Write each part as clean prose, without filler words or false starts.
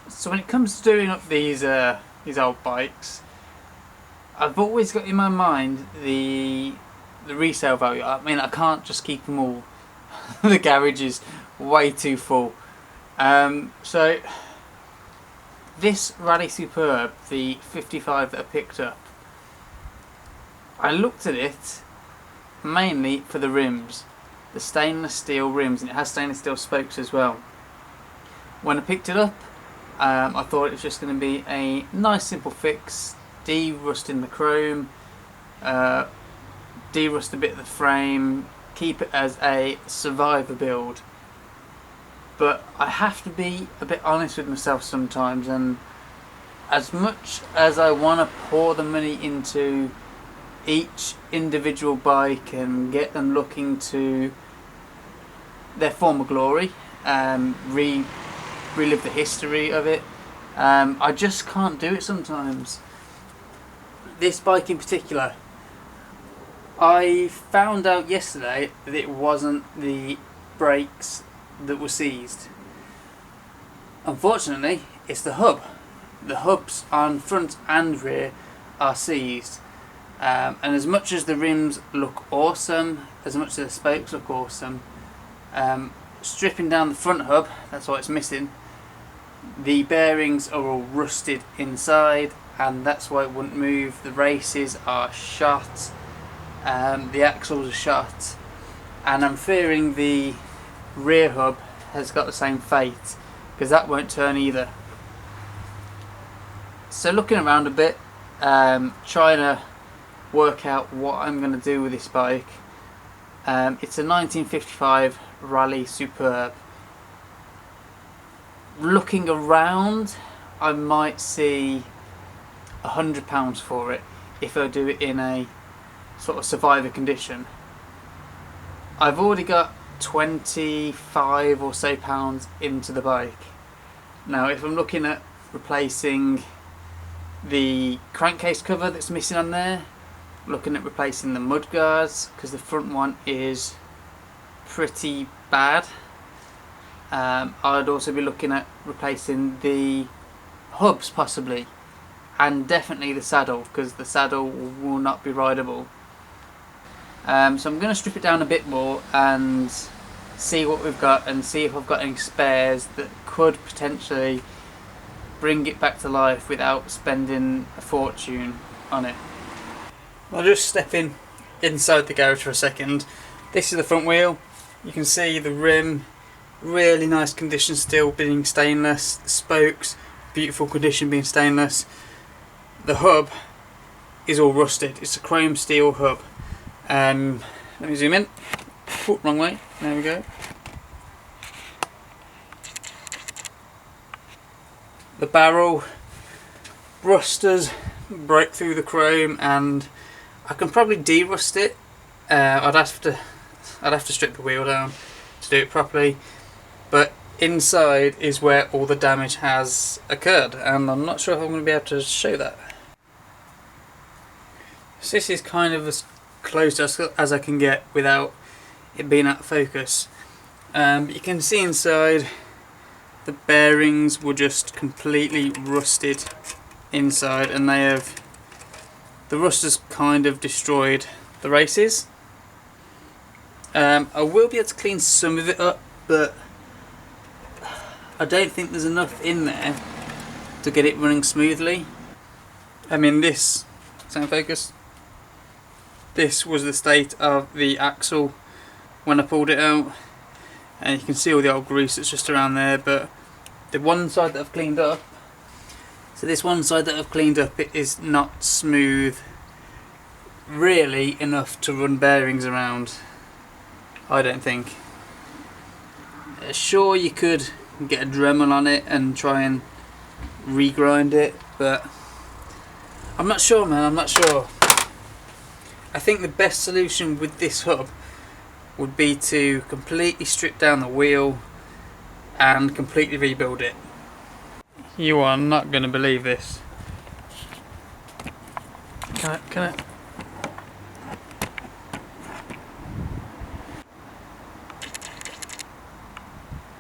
So when it comes to doing up these old bikes, I've always got in my mind the resale value. I mean, I can't just keep them all. The garage is way too full. So this Raleigh Superb, the 55 that I picked up, I looked at it mainly for the rims, the stainless steel rims, and it has stainless steel spokes as well. When I picked it up, I thought it was just going to be a nice simple fix, de-rusting the chrome, de-rust a bit of the frame, keep it as a survivor build. But I have to be a bit honest with myself sometimes, and as much as I want to pour the money into each individual bike and get them looking to their former glory, relive the history of it, I just can't do it sometimes. This bike in particular, I found out yesterday that it wasn't the brakes that were seized. Unfortunately, it's the hub. The hubs on front and rear are seized. And as much as the rims look awesome, as much as the spokes look awesome, stripping down the front hub, that's why it's missing. The bearings are all rusted inside, and that's why it wouldn't move. The races are shot, the axles are shot, and I'm fearing the rear hub has got the same fate, because that won't turn either. So looking around a bit, trying to work out what I'm going to do with this bike. It's a 1955 Raleigh Superb. Looking around, I might see £100 for it if I do it in a sort of survivor condition. I've already got 25 or so pounds into the bike. Now if I'm looking at replacing the crankcase cover that's missing on there, looking at replacing the mudguards because the front one is pretty bad. I'd also be looking at replacing the hubs possibly, and definitely the saddle, because the saddle will not be rideable. So I'm going to strip it down a bit more and see what we've got, and see if I've got any spares that could potentially bring it back to life without spending a fortune on it. I'll just step inside the garage for a second. This is the front wheel. You can see the rim, really nice condition still, being stainless. The spokes, beautiful condition, being stainless. The hub is all rusted. It's a chrome steel hub. Let me zoom in. Oh, wrong way. There we go. The barrel rusters break through the chrome, and I can probably de-rust it. I'd have to strip the wheel down to do it properly, but inside is where all the damage has occurred, and I'm not sure if I'm going to be able to show that. So this is kind of as close as I can get without it being out of focus. You can see inside the bearings were just completely rusted inside, and the rust has kind of destroyed the races. I will be able to clean some of it up, but I don't think there's enough in there to get it running smoothly. I mean, this, sound focus, this was the state of the axle when I pulled it out, and you can see all the old grease that's just around there. But the one side that I've cleaned up, so this one side that I've cleaned up, it is not smooth really enough to run bearings around, I don't think. Sure, you could get a Dremel on it and try and regrind it, but I'm not sure, man, I'm not sure. I think the best solution with this hub would be to completely strip down the wheel and completely rebuild it. You are not going to believe this. Can I?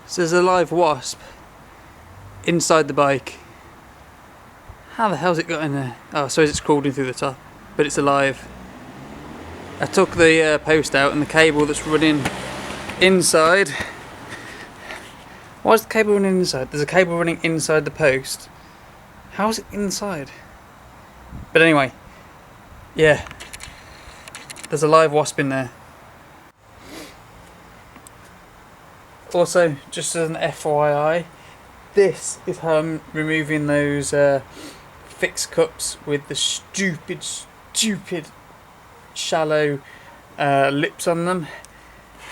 So there's a live wasp inside the bike. How the hell's it got in there? Oh, I suppose it's crawled in through the top, but it's alive. I took the post out and the cable that's running inside. Why is the cable running inside? There's a cable running inside the post. How is it inside? But anyway, yeah, there's a live wasp in there. Also, just as an FYI, this is how I'm removing those fixed cups with the stupid shallow lips on them.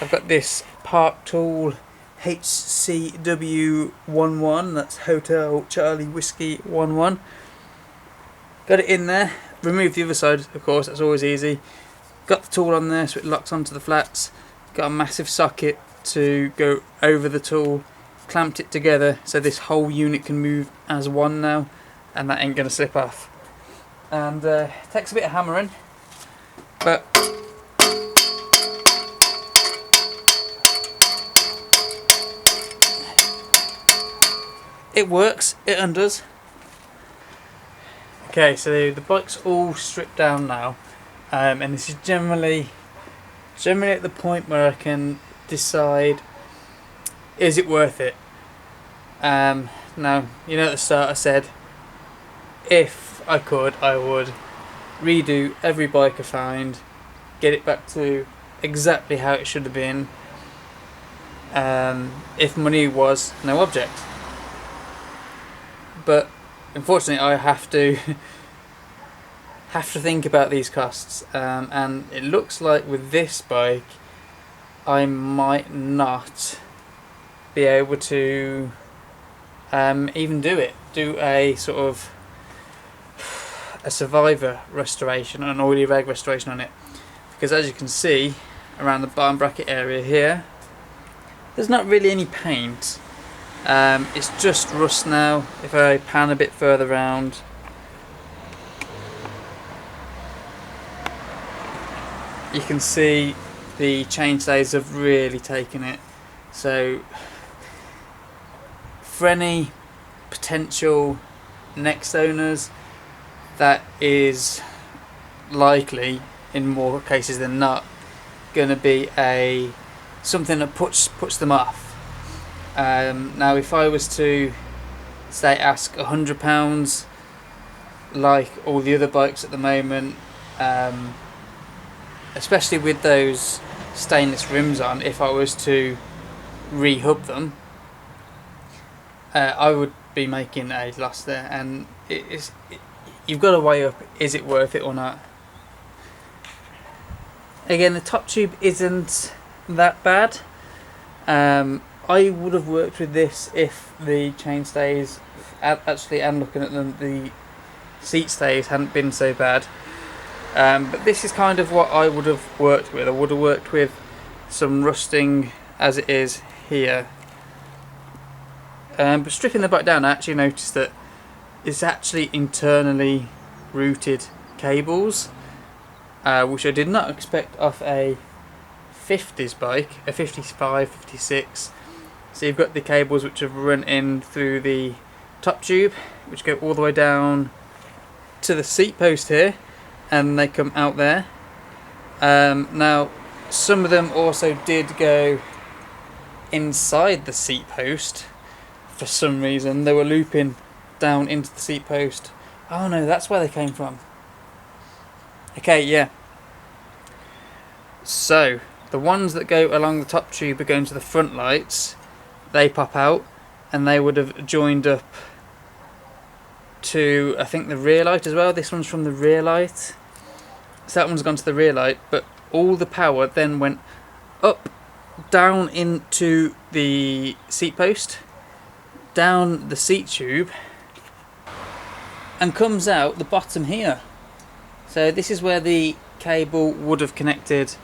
I've got this Park Tool HCW11, that's Hotel Charlie Whiskey 11. Got it in there, remove the other side of course, that's always easy. Got the tool on there so it locks onto the flats. Got a massive socket to go over the tool, clamped it together so this whole unit can move as one now, and that ain't going to slip off. And takes a bit of hammering, but it works, it undoes. Okay, so the bike's all stripped down now, and this is generally at the point where I can decide, is it worth it? Now, you know at the start I said if I could I would redo every bike I find, get it back to exactly how it should have been, if money was no object. But unfortunately I have to think about these costs, and it looks like with this bike I might not be able to even do a sort of a survivor restoration, an oily rag restoration on it, because as you can see around the bottom bracket area here, there's not really any paint. It's just rust now. If I pan a bit further round, you can see the chainstays have really taken it. So for any potential next owners, that is likely, in more cases than not, going to be something that puts them off. Now if I was to say ask £100 like all the other bikes at the moment, especially with those stainless rims on, if I was to re-hub them, I would be making a loss there, and you've got to weigh up, is it worth it or not? Again, the top tube isn't that bad. I would have worked with this if the chainstays, actually, and looking at them, the seat stays hadn't been so bad. But this is kind of what I would have worked with. I would have worked with some rusting as it is here. But stripping the bike down, I actually noticed that it's actually internally routed cables, which I did not expect off a 50s bike, a 55, 56. So you've got the cables which have run in through the top tube, which go all the way down to the seat post here, and they come out there. Now some of them also did go inside the seat post for some reason. They were looping down into the seat post. Oh no, that's where they came from. Okay, yeah. So the ones that go along the top tube are going to the front lights. They pop out, and they would have joined up to, I think, the rear light as well. This one's from the rear light, so that one's gone to the rear light, but all the power then went up, down into the seat post, down the seat tube, and comes out the bottom here. So this is where the cable would have connected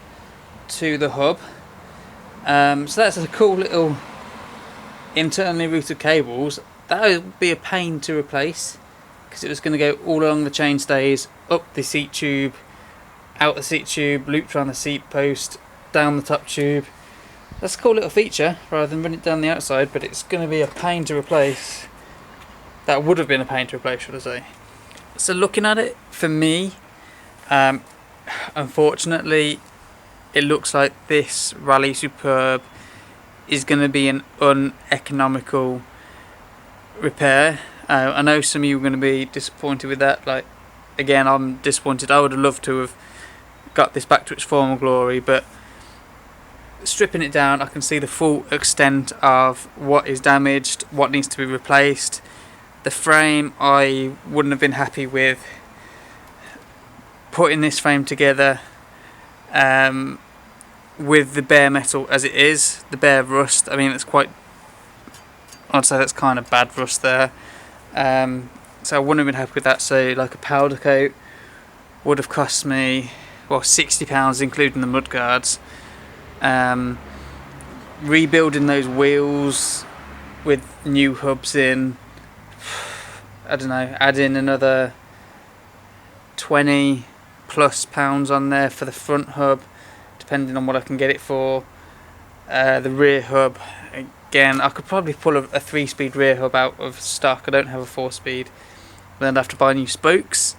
to the hub. So that's a cool little internally routed cables. That would be a pain to replace, because it was going to go all along the chainstays, up the seat tube, out the seat tube, looped around the seat post, down the top tube. That's a cool little feature rather than run it down the outside, but it's going to be a pain to replace. that would have been a pain to replace, should I say. So looking at it, for me, unfortunately, it looks like this Raleigh Superb is going to be an uneconomical repair. I know some of you are going to be disappointed with that. Like, again, I'm disappointed. I would have loved to have got this back to its former glory, but stripping it down, I can see the full extent of what is damaged, what needs to be replaced. The frame, I wouldn't have been happy with putting this frame together with the bare metal as it is, the bare rust. I mean, I'd say that's kind of bad rust there. So I wouldn't have been happy with that. So like a powder coat would have cost me, well, £60 including the mudguards. Rebuilding those wheels with new hubs in, I don't know, add in another £20+ on there for the front hub, depending on what I can get it for. The rear hub, again, I could probably pull a 3-speed rear hub out of stock. I don't have a 4-speed. Then I'd have to buy new spokes.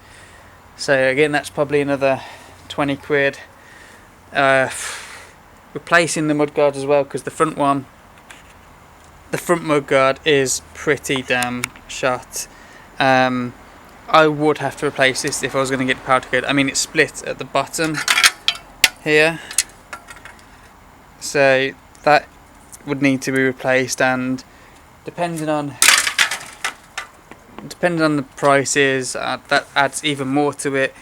So again, that's probably another 20 quid. Replacing the mudguard as well, because the front mudguard is pretty damn shot. I would have to replace this if I was going to get the powder coat. I mean, it's split at the bottom here, so that would need to be replaced, and depending on the prices, that adds even more to it.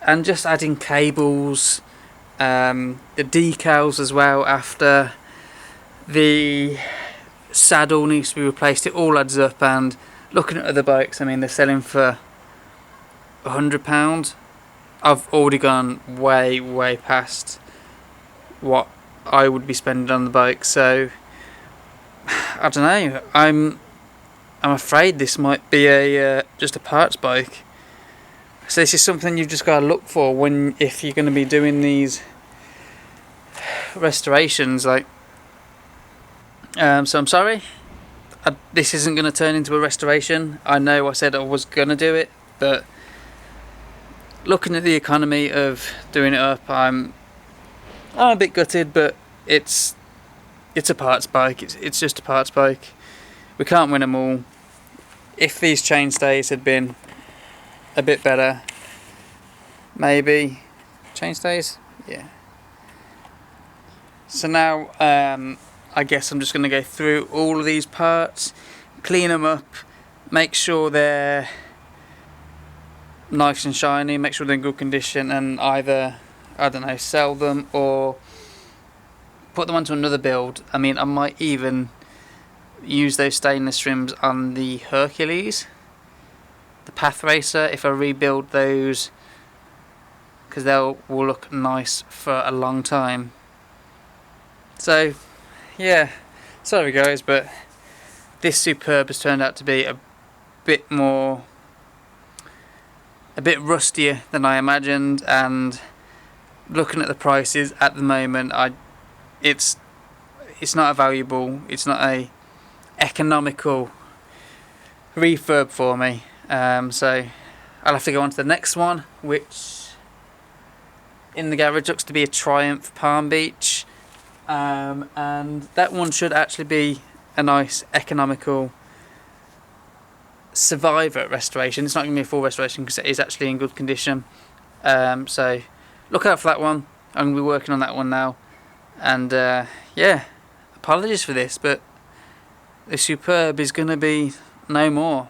And just adding cables, the decals as well, after the saddle needs to be replaced. It all adds up, and looking at other bikes, I mean, they're selling for £100. I've already gone way past what I would be spending on the bike, so I don't know. I'm afraid this might be just a parts bike. So this is something you've just got to look for if you're going to be doing these restorations. Like, so I'm sorry, this isn't going to turn into a restoration. I know I said I was going to do it, but looking at the economy of doing it up, I'm a bit gutted. But it's a parts bike. It's just a parts bike. We can't win them all. If these chainstays had been a bit better, maybe. Chainstays? Yeah. So now I guess I'm just going to go through all of these parts, clean them up, make sure they're nice and shiny, make sure they're in good condition, and either, I don't know, sell them or put them onto another build. I mean, I might even use those stainless trims on the Hercules, the Path Racer, if I rebuild those, because they will look nice for a long time. So yeah, sorry guys, but this Superb has turned out to be a bit rustier than I imagined, and looking at the prices at the moment, it's not a valuable, it's not a economical refurb for me. So I'll have to go on to the next one, which in the garage looks to be a Triumph Palm Beach, and that one should actually be a nice economical survivor restoration. It's not going to be a full restoration because it is actually in good condition. So look out for that one. I'm going to be working on that one now, and yeah, apologies for this, but the Superb is going to be no more.